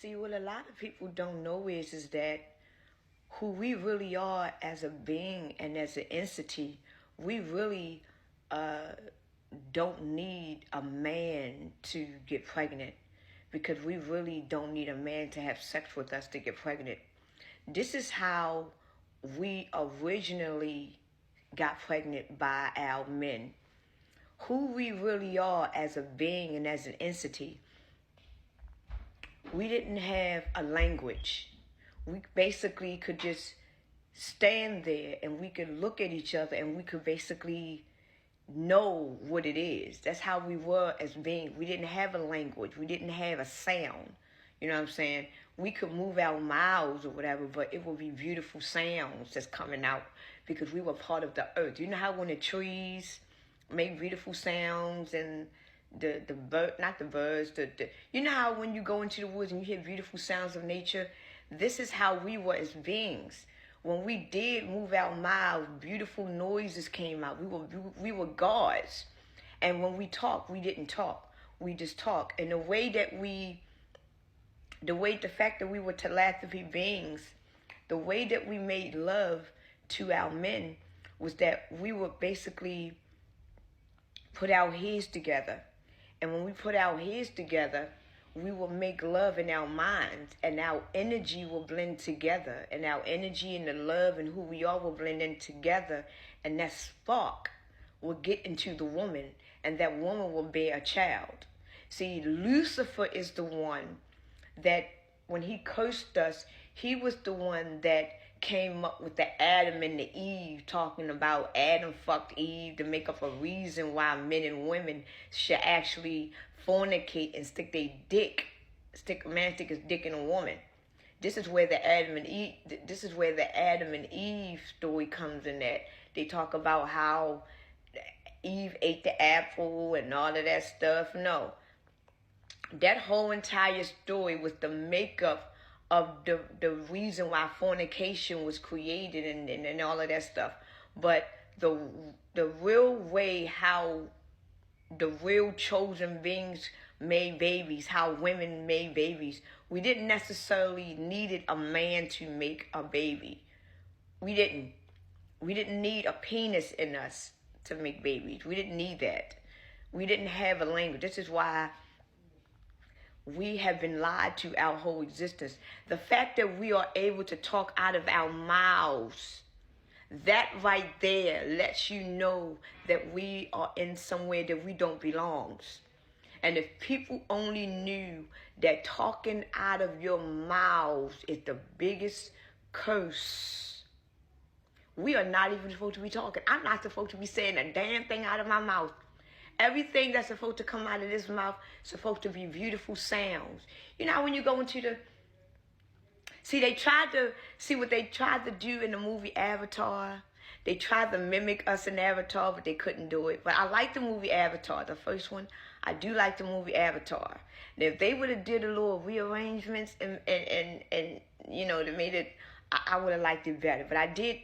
See, what a lot of people don't know is that who we really are as a being and as an entity, we really uh, don't need a man to get pregnant because we really don't need a man to have sex with us to get pregnant. This is how we originally got pregnant by our men. Who we really are as a being and as an entity, we didn't have a language. We basically could just stand there and we could look at each other and we could basically know what it is. That's how we were as beings. We didn't have a language. We didn't have a sound. You know what I'm saying? We could move our mouths or whatever, but it would be beautiful sounds that's coming out because we were part of the earth. You know how when the trees make beautiful sounds and the bird, not the birds, the you know how when you go into the woods and you hear beautiful sounds of nature. This is how we were as beings. When we did move our mouths, beautiful noises came out. We were gods. And when we talk, we didn't talk. We just talk. And the fact that we were telepathy beings, the way that we made love to our men was that we would basically put our heads together. And when we put our heads together, we will make love in our minds and our energy will blend together, and our energy and the love and who we are will blend in together, and that spark will get into the woman, and that woman will bear a child. See, Lucifer is the one that when he cursed us, he was the one that came up with the Adam and the Eve, talking about Adam fucked Eve to make up a reason why men and women should actually fornicate and stick a man stick his dick in a woman. This is where the Adam and Eve story comes in. That they talk about how Eve ate the apple and all of that stuff. No, that whole entire story was the makeup of the reason why fornication was created and all of that stuff. But the real way how the real chosen beings made babies, how women made babies, we didn't necessarily needed a man to make a baby. We didn't need a penis in us to make babies. We didn't need that. We didn't have a language. This is why we have been lied to our whole existence. The fact that we are able to talk out of our mouths, that right there lets you know that we are in somewhere that we don't belong. And if people only knew that talking out of your mouths is the biggest curse. We are not even supposed to be talking. I'm not supposed to be saying a damn thing out of my mouth. Everything that's supposed to come out of this mouth is supposed to be beautiful sounds. You know when you go into the... See what they tried to do in the movie Avatar. They tried to mimic us in Avatar, but they couldn't do it. But I like the movie Avatar, the first one. I do like the movie Avatar. And if they would have did a little rearrangements and you know, they made it, I would have liked it better. But I did,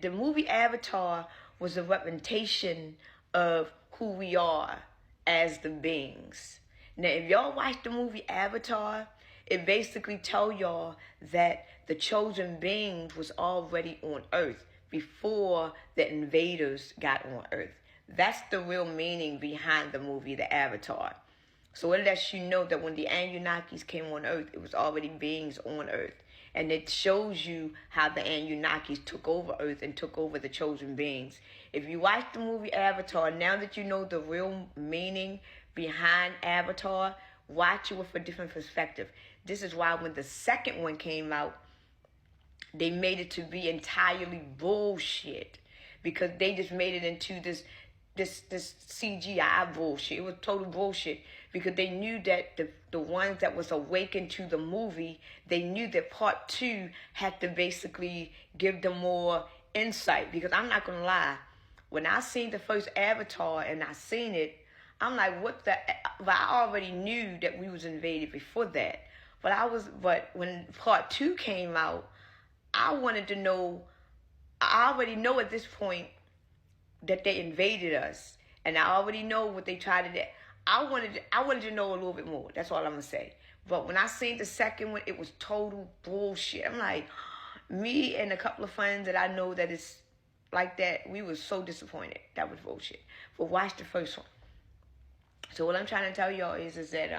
the movie Avatar was a representation of who we are as the beings. Now, if y'all watch the movie Avatar, it basically tell y'all that the chosen beings was already on Earth before the invaders got on Earth. That's the real meaning behind the movie, the Avatar. So it lets you know that when the Anunnakis came on Earth, it was already beings on Earth. And it shows you how the Anunnakis took over Earth and took over the chosen beings. If you watch the movie Avatar, now that you know the real meaning behind Avatar, watch it with a different perspective. This is why when the second one came out, they made it to be entirely bullshit. Because they just made it into this CGI bullshit. It was total bullshit because they knew that the ones that was awakened to the movie, they knew that part 2 had to basically give them more insight. Because I'm not gonna lie, when I seen the first Avatar and I seen it, I'm like, what the? But I already knew that we was invaded before that. But when part 2 came out, I wanted to know. I already know at this point that they invaded us, and I already know what they tried to do. I wanted to know a little bit more. That's all I'm gonna say. But when I seen the second one, it was total bullshit. I'm like, me and a couple of friends that I know that is like that, we were so disappointed. That was bullshit. But watch the first one. So what I'm trying to tell y'all is that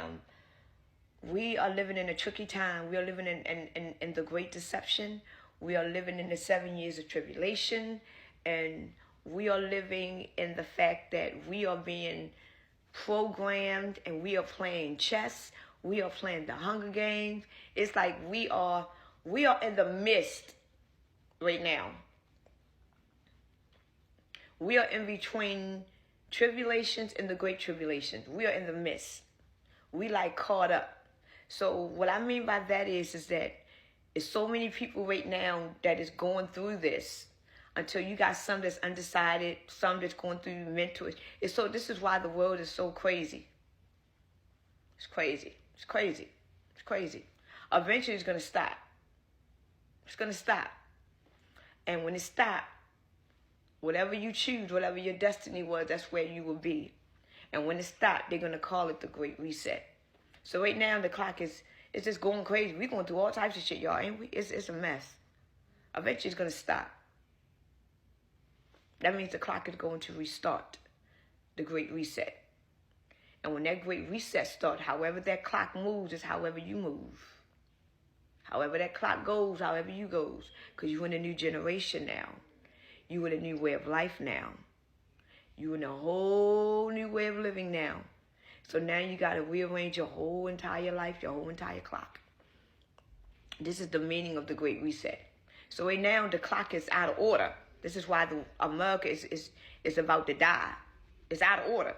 we are living in a tricky time. We are living in the great deception. We are living in the 7 years of tribulation. And we are living in the fact that we are being programmed and we are playing chess. We are playing the Hunger Games. It's like we are in the midst right now. We are in between tribulations and the great tribulations. We are in the midst. We like caught up. So what I mean by that is that it's so many people right now that is going through this until you got some that's undecided, some that's going through mental. This is why the world is so crazy. It's crazy. It's crazy. It's crazy. Eventually it's going to stop. It's going to stop. And when it stops, whatever you choose, whatever your destiny was, that's where you will be. And when it stops, they're going to call it the Great Reset. So right now, the clock is just going crazy. We're going through all types of shit, y'all, ain't we? It's a mess. Eventually, it's going to stop. That means the clock is going to restart the Great Reset. And when that Great Reset starts, however that clock moves is however you move. However that clock goes, however you goes. Because you're in a new generation now. You in a new way of life now. You in a whole new way of living now. So now you got to rearrange your whole entire life, your whole entire clock. This is the meaning of the Great Reset. So right now the clock is out of order. This is why America is about to die. It's out of order.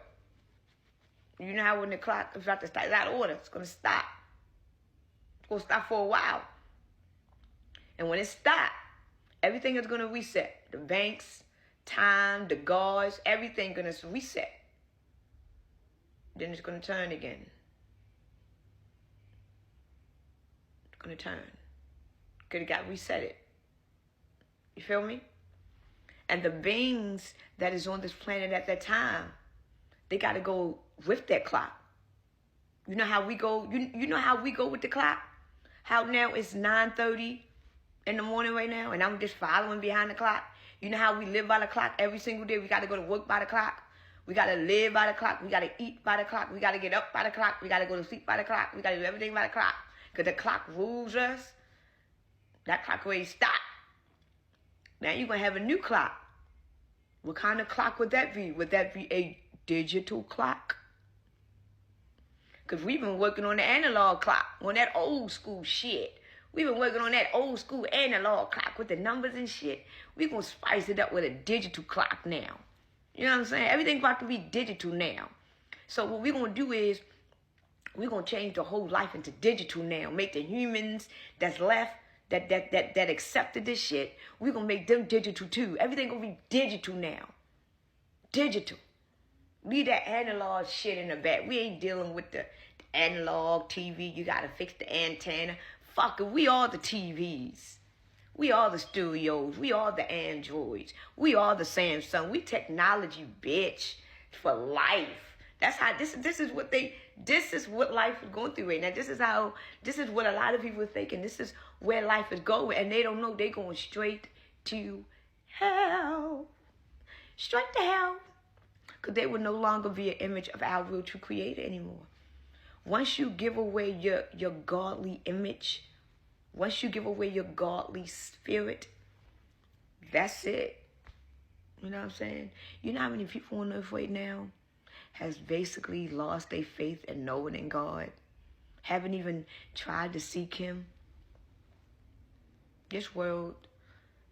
You know how when the clock is about to start, it's out of order. It's going to stop. It's going to stop for a while. And when it stops, everything is going to reset. The banks, time, the guards, everything going to reset. Then it's going to turn again. It's going to turn. Because it got resetted. You feel me? And the beings that is on this planet at that time, they got to go with that clock. You know how we go? You know how we go with the clock? How now it's 9:30 in the morning right now, and I'm just following behind the clock. You know how we live by the clock every single day? We got to go to work by the clock. We got to live by the clock. We got to eat by the clock. We got to get up by the clock. We got to go to sleep by the clock. We got to do everything by the clock. Because the clock rules us. That clock already stopped. Now you're going to have a new clock. What kind of clock would that be? Would that be a digital clock? Because we've been working on the analog clock, on that old school shit. We've been working on that old school analog clock with the numbers and shit. We're going to spice it up with a digital clock now. You know what I'm saying? Everything's about to be digital now. So what we're going to do is we're going to change the whole life into digital now. Make the humans that's left, that accepted this shit, we're going to make them digital too. Everything going to be digital now. Digital. Leave that analog shit in the back. We ain't dealing with the analog TV. You got to fix the antenna. Fuck it. We are the TVs. We are the studios. We are the Androids. We are the Samsung. We technology, bitch, for life. That's how this is what life is going through right now. This is what a lot of people are thinking. This is where life is going, and they don't know they're going straight to hell. Straight to hell. Because they will no longer be an image of our real true creator anymore. Once you give away your godly image, once you give away your godly spirit, that's it. You know what I'm saying? You know how many people on earth right now has basically lost their faith and knowing in God? Haven't even tried to seek him? This world,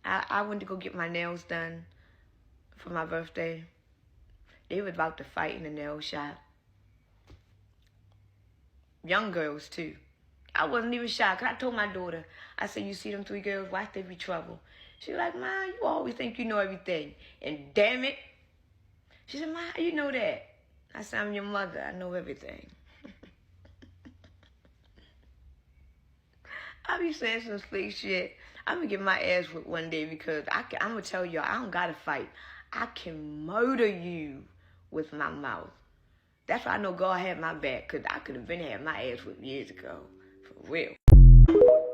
I went to go get my nails done for my birthday. They were about to fight in the nail shop. Young girls, too. I wasn't even shocked. I told my daughter, I said, you see them 3 girls, watch there be trouble. She was like, Ma, you always think you know everything. And damn it. She said, Ma, how you know that? I said, I'm your mother. I know everything. I be saying some slick shit. I'm going to get my ass whipped one day because I'm going to tell y'all, I don't got to fight. I can murder you with my mouth. That's why I know God had my back, because I could have been had my ass whipped years ago. For real.